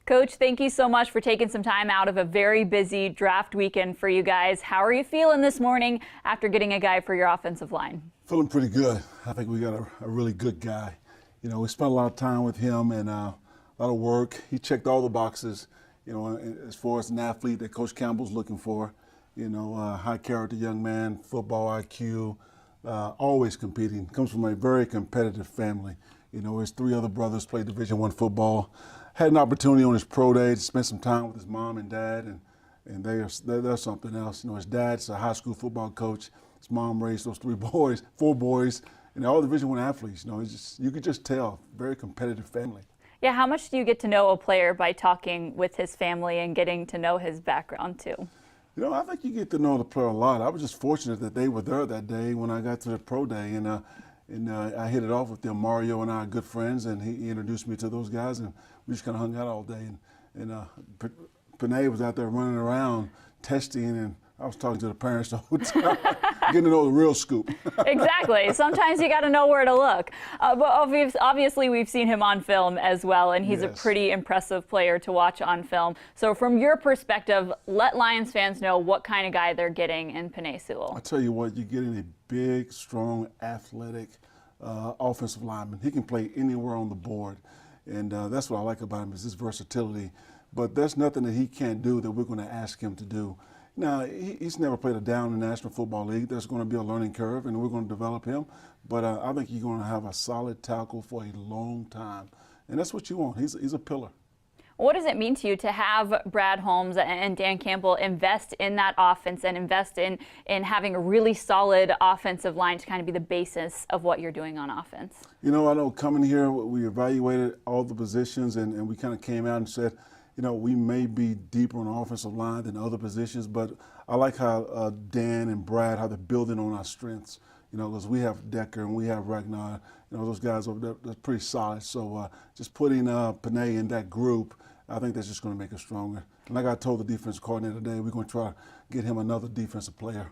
Coach, thank you so much for taking some time out of a very busy draft weekend for you guys. How are you feeling this morning after getting a guy for your offensive line? Feeling pretty good. I think we got a really good guy. We spent a lot of time with him and a lot of work. He checked all the boxes, as far as an athlete that Coach Campbell's looking for. High character young man, football IQ, always competing. Comes from a very competitive family. His three other brothers played Division I football. Had an opportunity on his pro day to spend some time with his mom and dad, and they're something else. His dad's a high school football coach. His mom raised those four boys, and they're all Division I athletes. You could just tell, very competitive family. Yeah, how much do you get to know a player by talking with his family and getting to know his background too? I think you get to know the player a lot. I was just fortunate that they were there that day when I got to the pro day, and I hit it off with them. Mario and I are good friends, and he introduced me to those guys, and we just kind of hung out all day. And Penei was out there running around testing, and I was talking to the parents the whole time, getting to know the real scoop. Exactly. Sometimes you got to know where to look. But obviously, we've seen him on film as well, and he's a pretty impressive player to watch on film. So from your perspective, let Lions fans know what kind of guy they're getting in Penei Sewell. I'll tell you what, you're getting a big, strong, athletic offensive lineman. He can play anywhere on the board, and that's what I like about him is his versatility. But there's nothing that he can't do that we're going to ask him to do. Now, he's never played a down in the National Football League. There's going to be a learning curve, and we're going to develop him. But I think you're going to have a solid tackle for a long time, and that's what you want. He's a pillar. What does it mean to you to have Brad Holmes and Dan Campbell invest in that offense and invest in having a really solid offensive line to kind of be the basis of what you're doing on offense? I know coming here, we evaluated all the positions, and we kind of came out and said, we may be deeper on the offensive line than other positions, but I like how Dan and Brad, how they're building on our strengths. Because we have Decker and we have Ragnar, those guys over there, they're pretty solid. So just putting Penei in that group, I think that's just going to make us stronger. And like I told the defense coordinator today, we're going to try to get him another defensive player.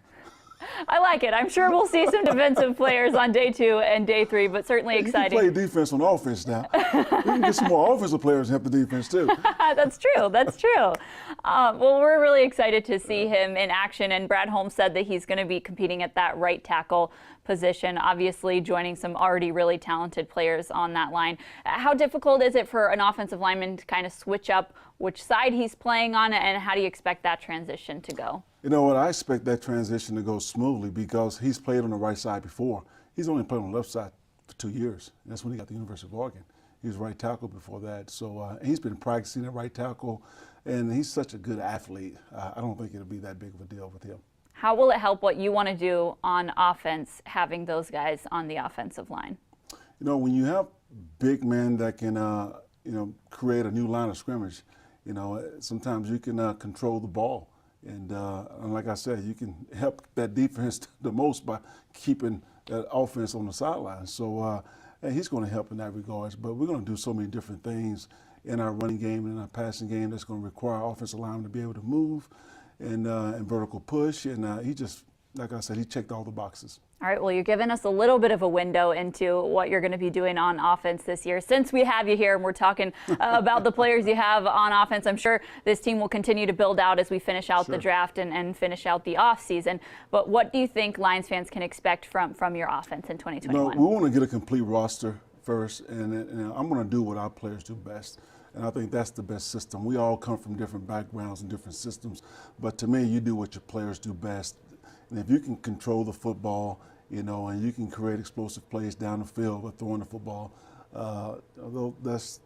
I like it. I'm sure we'll see some defensive players on day 2 and day 3, but certainly exciting. You can play defense on offense now. We can get some more offensive players and help the defense too. That's true. That's true. Well, we're really excited to see him in action, and Brad Holmes said that he's going to be competing at that right tackle position, obviously joining some already really talented players on that line. How difficult is it for an offensive lineman to kind of switch up which side he's playing on, and how do you expect that transition to go? I expect that transition to go smoothly because he's played on the right side before. He's only played on the left side for 2 years. That's when he got the University of Oregon. He was right tackle before that. So he's been practicing at right tackle, and he's such a good athlete. I don't think it'll be that big of a deal with him. How will it help what you want to do on offense, having those guys on the offensive line? You know, when you have big men that can, you know, create a new line of scrimmage, you know, sometimes you can control the ball. And like I said, you can help that defense the most by keeping that offense on the sideline. So and he's going to help in that regards. But we're going to do so many different things in our running game and in our passing game that's going to require our offensive linemen to be able to move and vertical push. And he just, like I said, he checked all the boxes. All right, well, you're giving us a little bit of a window into what you're going to be doing on offense this year. Since we have you here and we're talking about the players you have on offense, I'm sure this team will continue to build out as we finish out the draft and finish out the offseason. But what do you think Lions fans can expect from your offense in 2021? You know, we want to get a complete roster first, and I'm going to do what our players do best. And I think that's the best system. We all come from different backgrounds and different systems. But to me, you do what your players do best. And if you can control the football, you know, and you can create explosive plays down the field with throwing the football, that's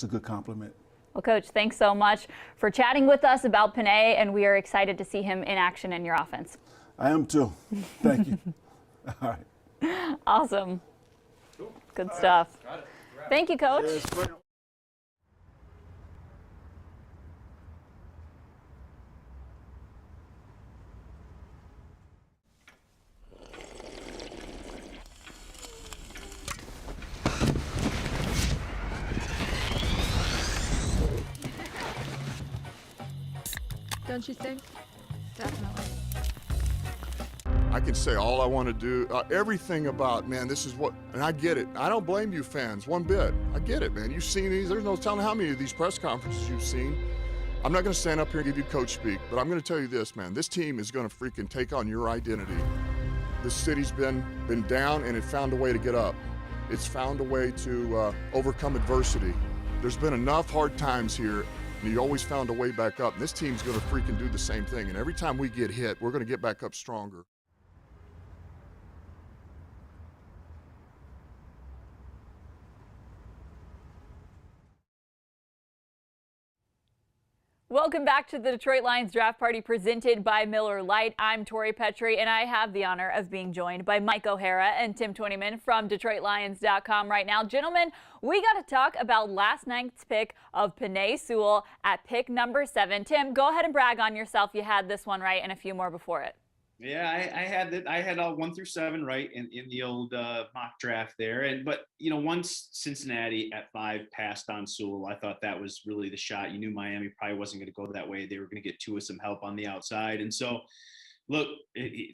a good compliment. Well, Coach, thanks so much for chatting with us about Penei, and we are excited to see him in action in your offense. I am too. Thank you. All right. Awesome. Cool. Good stuff. Thank you, Coach. Don't you think? Definitely. I can say all I want to do, everything about, man, this is what, and I get it. I don't blame you fans one bit. I get it, man. You've seen these. There's no telling how many of these press conferences you've seen. I'm not going to stand up here and give you coach speak, but I'm going to tell you this, man. This team is going to freaking take on your identity. This city's been down, and it found a way to get up. It's found a way to overcome adversity. There's been enough hard times here, and you always found a way back up. And this team's going to freaking do the same thing. And every time we get hit, we're going to get back up stronger. Welcome back to the Detroit Lions Draft Party presented by Miller Lite. I'm Tori Petry, and I have the honor of being joined by Mike O'Hara and Tim Twentyman from DetroitLions.com right now. Gentlemen, we got to talk about last night's pick of Penei Sewell at pick number 7. Tim, go ahead and brag on yourself. You had this one right and a few more before it. Yeah, I had all 1 through 7 right in the old mock draft there. But you know, once Cincinnati at 5 passed on Sewell, I thought that was really the shot. You knew Miami probably wasn't going to go that way. They were going to get Tua some help on the outside. And so, look,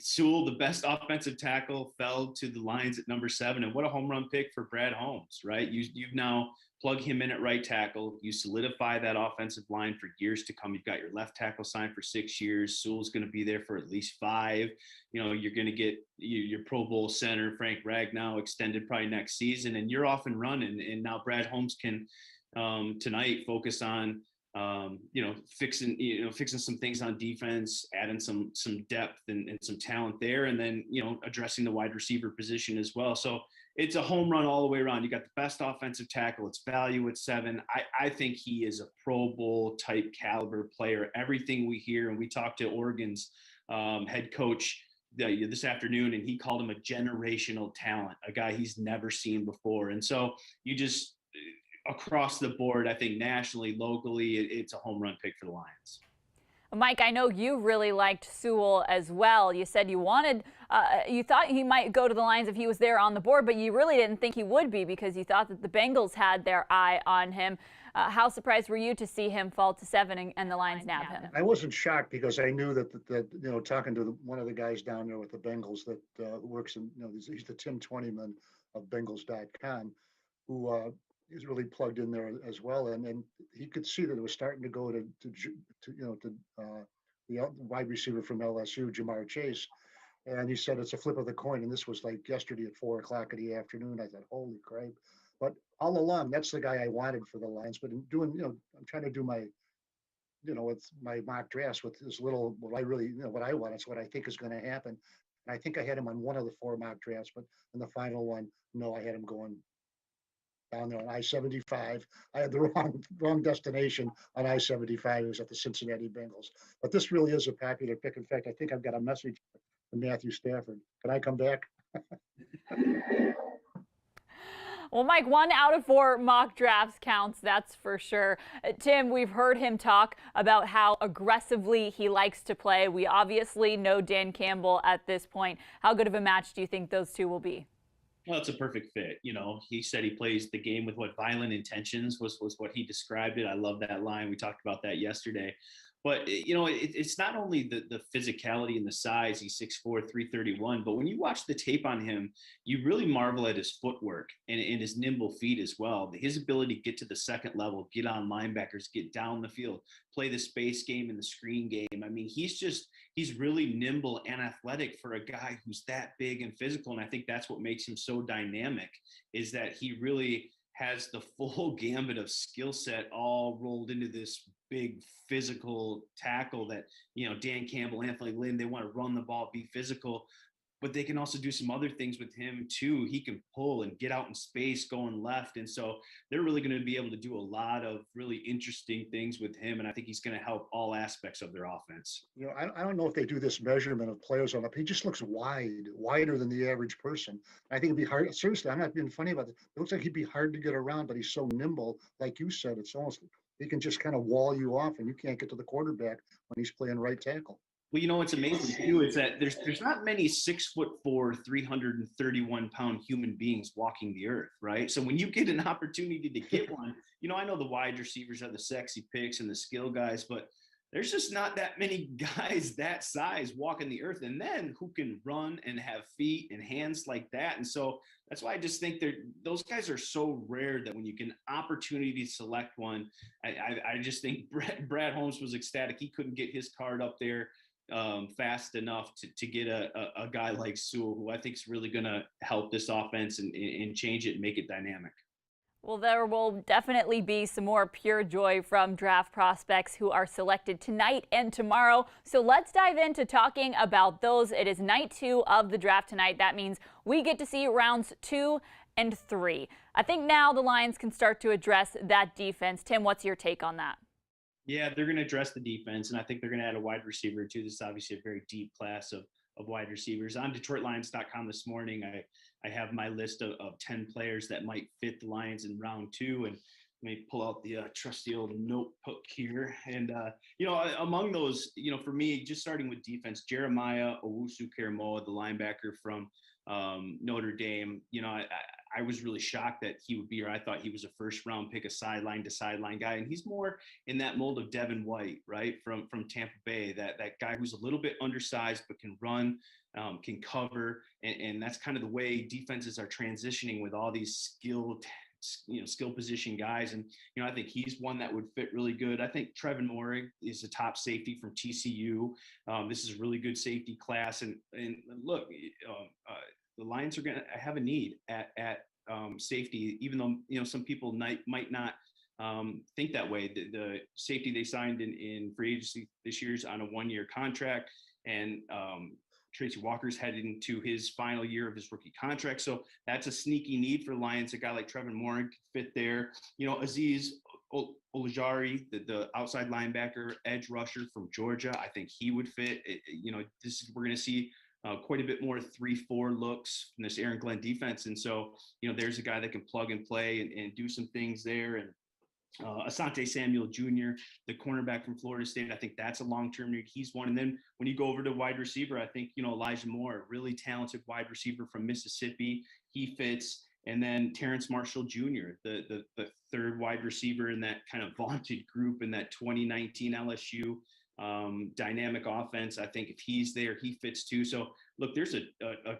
Sewell, the best offensive tackle, fell to the Lions at number 7. And what a home run pick for Brad Holmes, right? You've now plug him in at right tackle. You solidify that offensive line for years to come. You've got your left tackle signed for 6 years. Sewell's going to be there for at least 5. You know, you're going to get your Pro Bowl center, Frank Ragnow, extended probably next season, and you're off and running. And now Brad Holmes can tonight focus on fixing some things on defense, adding some depth and some talent there, and then, you know, addressing the wide receiver position as well. So it's a home run all the way around. You got the best offensive tackle. It's value at 7. I think he is a Pro Bowl type caliber player. Everything we hear, and we talked to Oregon's head coach this afternoon, and he called him a generational talent, a guy he's never seen before. And so you just, across the board, I think nationally, locally, it's a home run pick for the Lions. Mike, I know you really liked Sewell as well. You said you thought he might go to the Lions if he was there on the board, but you really didn't think he would be because you thought that the Bengals had their eye on him. How surprised were you to see him fall to 7 and the Lions nab him? I wasn't shocked because I knew that you know, talking to one of the guys down there with the Bengals that works in, you know, he's the Tim Twentyman of Bengals.com, who is really plugged in there as well, and he could see that it was starting to go to the wide receiver from LSU, Jamar Chase, and he said it's a flip of the coin, and this was like yesterday at 4:00 in the afternoon. I thought, holy crap! But all along, that's the guy I wanted for the Lions. But in doing, you know, I'm trying to do my, you know, with my mock drafts with this little, what I really, you know, what I want. It's what I think is going to happen. And I think I had him on one of the 4 mock drafts, but in the final one, no, I had him going down there on I-75. I had the wrong destination on I-75. It was at the Cincinnati Bengals. But this really is a popular pick. In fact, I think I've got a message from Matthew Stafford. Can I come back? Well, Mike, 1 out of 4 mock drafts counts, that's for sure. Tim, we've heard him talk about how aggressively he likes to play. We obviously know Dan Campbell at this point. How good of a match do you think those two will be? Well, it's a perfect fit. You know, he said he plays the game with violent intentions was what he described it. I love that line. We talked about that yesterday. But, you know, it's not only the physicality and the size. He's 6'4", 331. But when you watch the tape on him, you really marvel at his footwork and his nimble feet as well. His ability to get to the second level, get on linebackers, get down the field, play the space game and the screen game. I mean, he's really nimble and athletic for a guy who's that big and physical. And I think that's what makes him so dynamic, is that he really has the full gambit of skill set all rolled into this big physical tackle that, you know, Dan Campbell, Anthony Lynn, they want to run the ball, be physical, but they can also do some other things with him too. He can pull and get out in space going left. And so they're really going to be able to do a lot of really interesting things with him. And I think he's going to help all aspects of their offense. You know, I don't know if they do this measurement of players on up. He just looks wider than the average person. I think it'd be hard. Seriously, I'm not being funny about it. It looks like he'd be hard to get around, but he's so nimble. Like you said, it's almost, he can just kind of wall you off and you can't get to the quarterback when he's playing right tackle. Well, you know what's amazing too is that there's not many 6'4", 331-pound human beings walking the earth, right? So when you get an opportunity to get one, you know, I know the wide receivers are the sexy picks and the skill guys, but there's just not that many guys that size walking the earth, and then who can run and have feet and hands like that. And so that's why I just think those guys are so rare that when you can opportunity to select one, I just think Brad Holmes was ecstatic. He couldn't get his card up there fast enough to get a guy like Sewell, who I think is really going to help this offense and change it and make it dynamic. Well, there will definitely be some more pure joy from draft prospects who are selected tonight and tomorrow. So let's dive into talking about those. It is night 2 of the draft tonight. That means we get to see rounds 2 and 3. I think now the Lions can start to address that defense. Tim, what's your take on that? Yeah, they're going to address the defense, and I think they're going to add a wide receiver too. This is obviously a very deep class of wide receivers. On DetroitLions.com this morning, I have my list of 10 players that might fit the Lions in round 2, and let me pull out the trusty old notebook here. And, you know, among those, you know, for me, just starting with defense, Jeremiah Owusu-Koramoah, the linebacker from Notre Dame, you know, I was really shocked that he would be here. I thought he was a first-round pick, a sideline-to-sideline guy, and he's more in that mold of Devin White, right, from Tampa Bay, that guy who's a little bit undersized but can run, can cover, and that's kind of the way defenses are transitioning with all these skill position guys. And, you know, I think he's one that would fit really good. I think Trevin Moehrig is a top safety from TCU. This is a really good safety class. And look, the Lions are going to have a need at safety, even though, you know, some people might not think that way. The safety they signed in free agency this year is on a 1-year contract, and Tracy Walker's headed into his final year of his rookie contract. So that's a sneaky need for Lions. A guy like Trevin Moehrig could fit there. You know, Aziz Ojulari, the outside linebacker, edge rusher from Georgia, I think he would fit. You know, we're going to see quite a bit more 3-4 looks from this Aaron Glenn defense. And so, you know, there's a guy that can plug and play and do some things there. And Asante Samuel Jr., the cornerback from Florida State, I think that's a long-term need. He's one. And then when you go over to wide receiver, I think, you know, Elijah Moore, a really talented wide receiver from Mississippi, he fits. And then Terrence Marshall Jr., the third wide receiver in that kind of vaunted group in that 2019 LSU dynamic offense. I think if he's there, he fits too. So look, there's a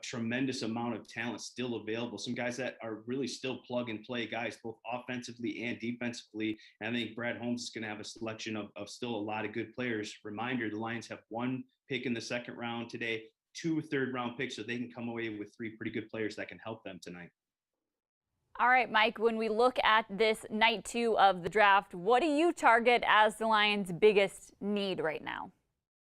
tremendous amount of talent still available. Some guys that are really still plug and play guys, both offensively and defensively. And I think Brad Holmes is going to have a selection of still a lot of good players. Reminder, the Lions have 1 pick in the second round today, 2 third-round picks, so they can come away with 3 pretty good players that can help them tonight. All right, Mike, when we look at this night 2 of the draft, what do you target as the Lions' biggest need right now?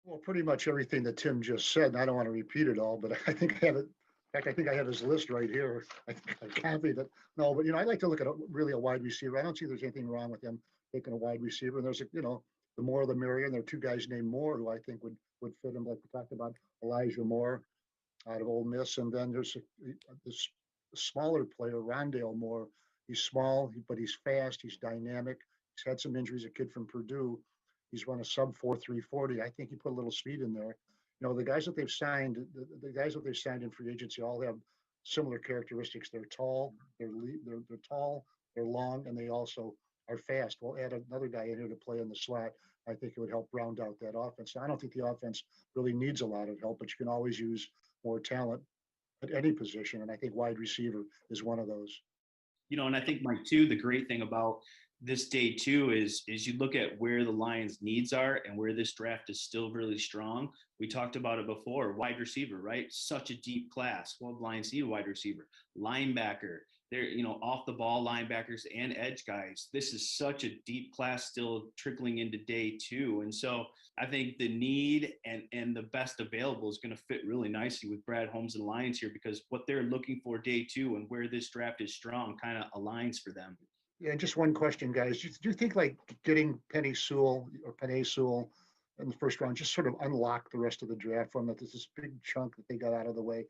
Well, pretty much everything that Tim just said, and I don't want to repeat it all, but I think I have it In fact, I think I have his list right here. I think I copied it. No, but I like to look at really a wide receiver. I don't see there's anything wrong with him taking a wide receiver. And there's the more the merrier. And there are two guys named Moore who I think would fit him, like we talked about, Elijah Moore out of Ole Miss. And then there's this smaller player, Rondale Moore. He's small, but he's fast. He's dynamic. He's had some injuries. A kid from Purdue. He's run a sub 4.340. I think he put a little speed in there. The guys that they've signed, the guys that they've signed in free agency all have similar characteristics. They're tall, they're tall, they're long, and they also are fast. We'll add another guy in here to play in the slot. I think it would help round out that offense. I don't think the offense really needs a lot of help, but you can always use more talent at any position. And I think wide receiver is one of those. And I think, Mike, too, the great thing about this day too is you look at where the Lions' needs are and where this draft is still really strong. We talked about it before, wide receiver, right? Such a deep class. Well, the Lions need a wide receiver, linebacker. They're, off the ball linebackers and edge guys. This is such a deep class still trickling into day two. And so I think the need and the best available is going to fit really nicely with Brad Holmes and Lions here, because what they're looking for day two and where this draft is strong kind of aligns for them. Yeah, and just one question, guys. Do you think like getting Penei Sewell in the first round just sort of unlock the rest of the draft for them, that there's this big chunk that they got out of the way?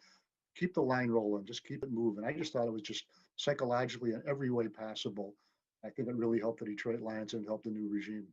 Keep the line rolling, just keep it moving. I just thought it was just psychologically in every way possible. I think it really helped the Detroit Lions and helped the new regime.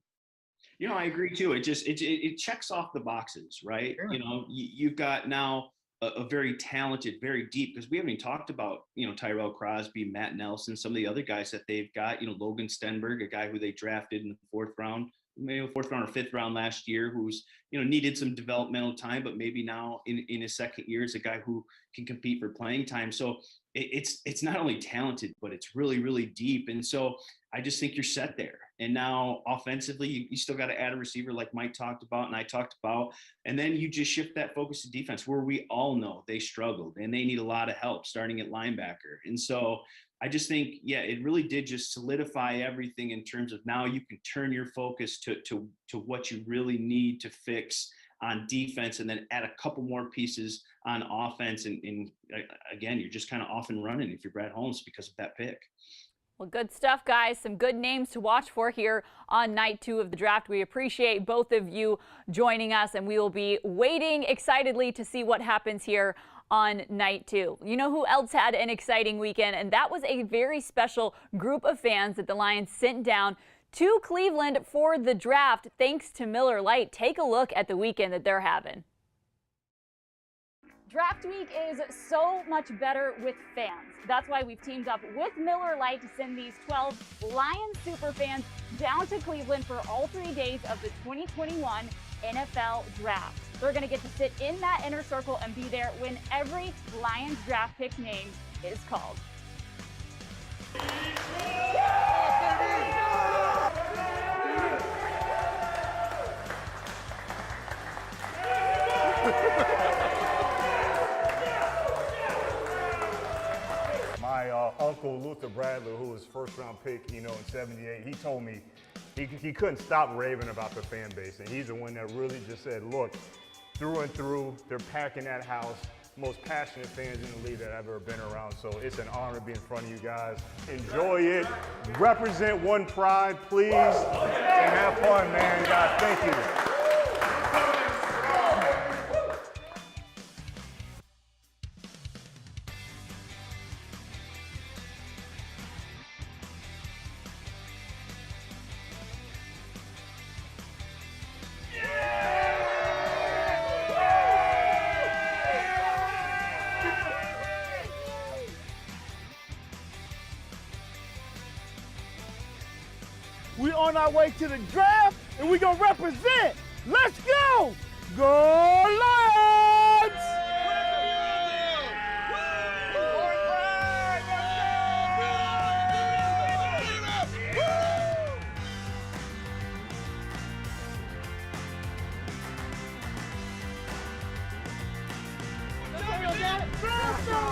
I agree too. It checks off the boxes, right? Sure. You've got now a very talented, very deep, because we haven't even talked about, Tyrell Crosby, Matt Nelson, some of the other guys that they've got, Logan Stenberg, a guy who they drafted in the fourth round or fifth round last year, who's, needed some developmental time, but maybe now in his second year is a guy who can compete for playing time. So it's not only talented, but it's really, really deep. And so I just think you're set there. And now offensively, you still got to add a receiver like Mike talked about and I talked about. And then you just shift that focus to defense, where we all know they struggled and they need a lot of help starting at linebacker. And so I just think, it really did just solidify everything in terms of now you can turn your focus to what you really need to fix on defense, and then add a couple more pieces on offense. And again, you're just kind of off and running if you're Brad Holmes because of that pick. Well, good stuff, guys. Some good names to watch for here on night 2 of the draft. We appreciate both of you joining us, and we will be waiting excitedly to see what happens here on night 2. You know who else had an exciting weekend, and that was a very special group of fans that the Lions sent down to Cleveland for the draft, thanks to Miller Lite. Take a look at the weekend that they're having. Draft week is so much better with fans. That's why we've teamed up with Miller Lite to send these 12 Lions super fans down to Cleveland for all 3 days of the 2021 NFL Draft. They're going to get to sit in that inner circle and be there when every Lions draft pick name is called. My uncle Luther Bradley, who was first round pick, in 78, he told me he couldn't stop raving about the fan base. And he's the one that really just said, look, through and through, they're packing that house. Most passionate fans in the league that I've ever been around. So it's an honor to be in front of you guys. Enjoy it. Represent One Pride, please. And have fun, man. Guys, thank you. We on our way to the draft, and we gonna represent. Let's go! Go Lions!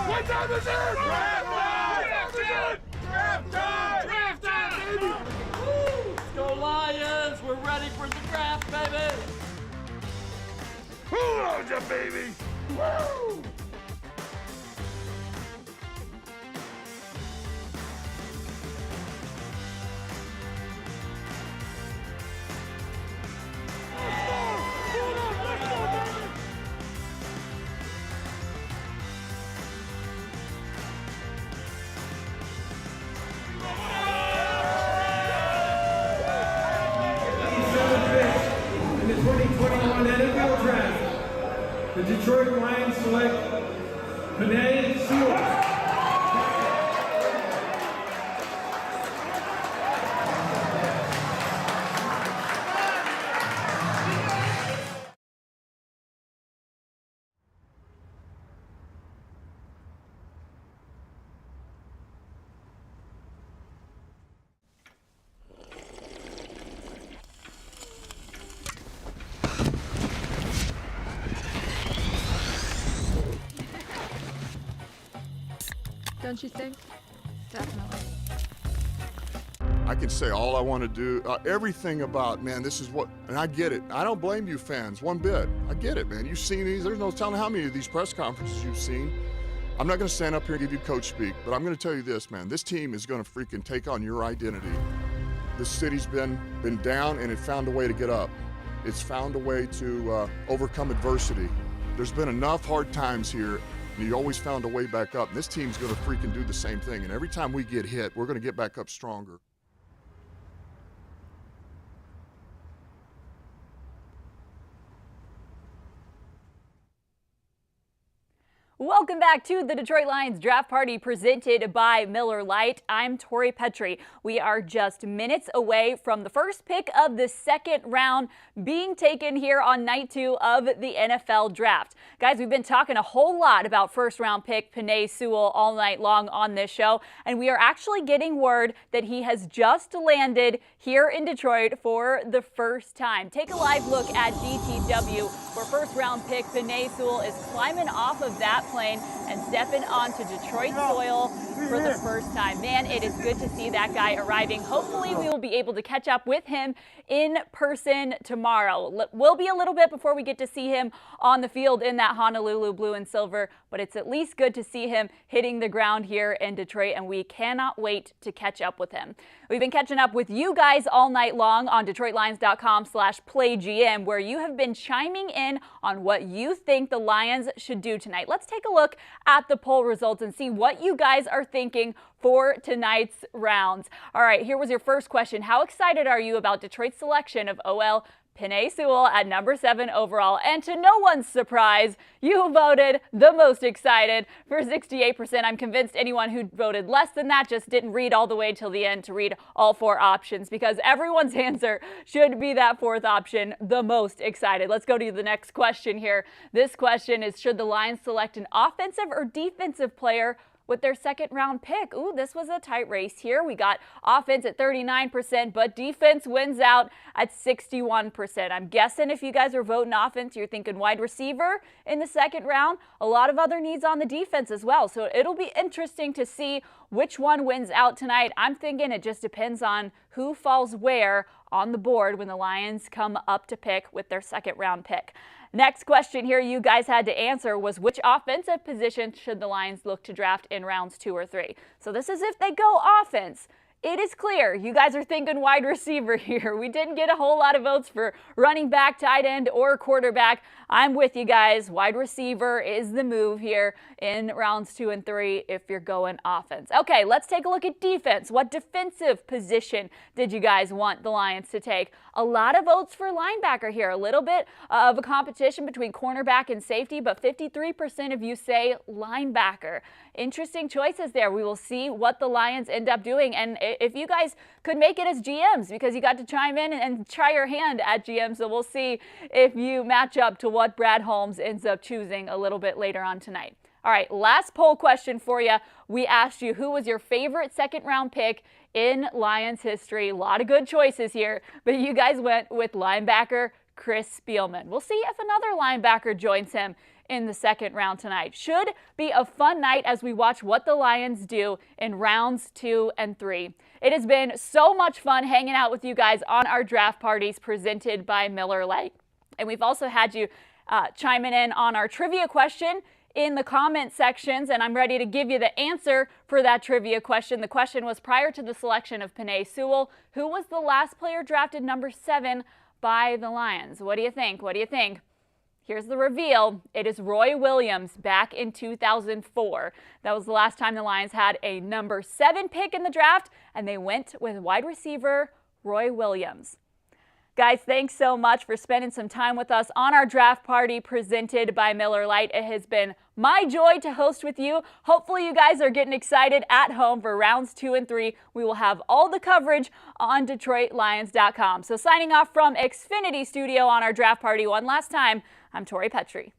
What time is it? Draft time! Draft time! Draft time, baby! Go Lions! We're ready for the draft, baby! Who loves you, baby? Woo! The Detroit Lions select Penei Sewell. Don't you think? Definitely. I can say all I want to do, everything about, man, this is what, and I get it. I don't blame you fans one bit. I get it, man. You've seen these. There's no telling how many of these press conferences you've seen. I'm not going to stand up here and give you coach speak, but I'm going to tell you this, man. This team is going to freaking take on your identity. This city's been down, and it found a way to get up. It's found a way to overcome adversity. There's been enough hard times here, and you always found a way back up. And this team's going to freaking do the same thing. And every time we get hit, we're going to get back up stronger. Welcome back to the Detroit Lions Draft Party presented by Miller Lite. I'm Tori Petry. We are just minutes away from the first pick of the second round being taken here on night 2 of the NFL Draft. Guys, we've been talking a whole lot about first round pick Penei Sewell all night long on this show, and we are actually getting word that he has just landed here in Detroit for the first time. Take a live look at DTW, where first round pick Penei Sewell is climbing off of that plane and stepping onto Detroit soil for the first time. Man, it is good to see that guy arriving. Hopefully we will be able to catch up with him in person tomorrow. Will be a little bit before we get to see him on the field in that Honolulu blue and silver, but it's at least good to see him hitting the ground here in Detroit, and we cannot wait to catch up with him. We've been catching up with you guys all night long on DetroitLions.com/playgm, where you have been chiming in on what you think the Lions should do tonight. Let's take a look at the poll results and see what you guys are thinking for tonight's rounds. All right, here was your first question. How excited are you about Detroit's selection of OL Penei Sewell at number 7 overall? And to no one's surprise, you voted the most excited for 68%. I'm convinced anyone who voted less than that just didn't read all the way till the end to read all 4 options, because everyone's answer should be that 4th option, the most excited. Let's go to the next question here. This question is, should the Lions select an offensive or defensive player with their second round pick? Ooh, this was a tight race here. We got offense at 39%, but defense wins out at 61%. I'm guessing if you guys are voting offense, you're thinking wide receiver in the second round. A lot of other needs on the defense as well. So it'll be interesting to see which one wins out tonight. I'm thinking it just depends on who falls where on the board when the Lions come up to pick with their second round pick. Next question here you guys had to answer was, which offensive position should the Lions look to draft in rounds 2 or 3? So this is if they go offense. It is clear you guys are thinking wide receiver here. We didn't get a whole lot of votes for running back, tight end, or quarterback. I'm with you guys. Wide receiver is the move here in rounds 2 and 3 if you're going offense. Okay, let's take a look at defense. What defensive position did you guys want the Lions to take? A lot of votes for linebacker here. A little bit of a competition between cornerback and safety, but 53% of you say linebacker. Interesting choices there. We will see what the Lions end up doing, and if you guys could make it as GMs, because you got to chime in and try your hand at GM, so we'll see if you match up to what Brad Holmes ends up choosing a little bit later on tonight. All right, last poll question for you. We asked you who was your favorite second round pick in Lions history. A lot of good choices here, but you guys went with linebacker Chris Spielman. We'll see if another linebacker joins him in the second round tonight. Should be a fun night as we watch what the Lions do in rounds 2 and 3. It has been so much fun hanging out with you guys on our draft parties presented by Miller Lite. And we've also had you chiming in on our trivia question in the comment sections, and I'm ready to give you the answer for that trivia question. The question was, prior to the selection of Penei Sewell, who was the last player drafted number 7 by the Lions? What do you think? What do you think? Here's the reveal. It is Roy Williams back in 2004. That was the last time the Lions had a number 7 pick in the draft, and they went with wide receiver Roy Williams. Guys, thanks so much for spending some time with us on our draft party presented by Miller Lite. It has been my joy to host with you. Hopefully you guys are getting excited at home for rounds 2 and 3. We will have all the coverage on DetroitLions.com. So signing off from Xfinity Studio on our draft party one last time, I'm Tori Petry.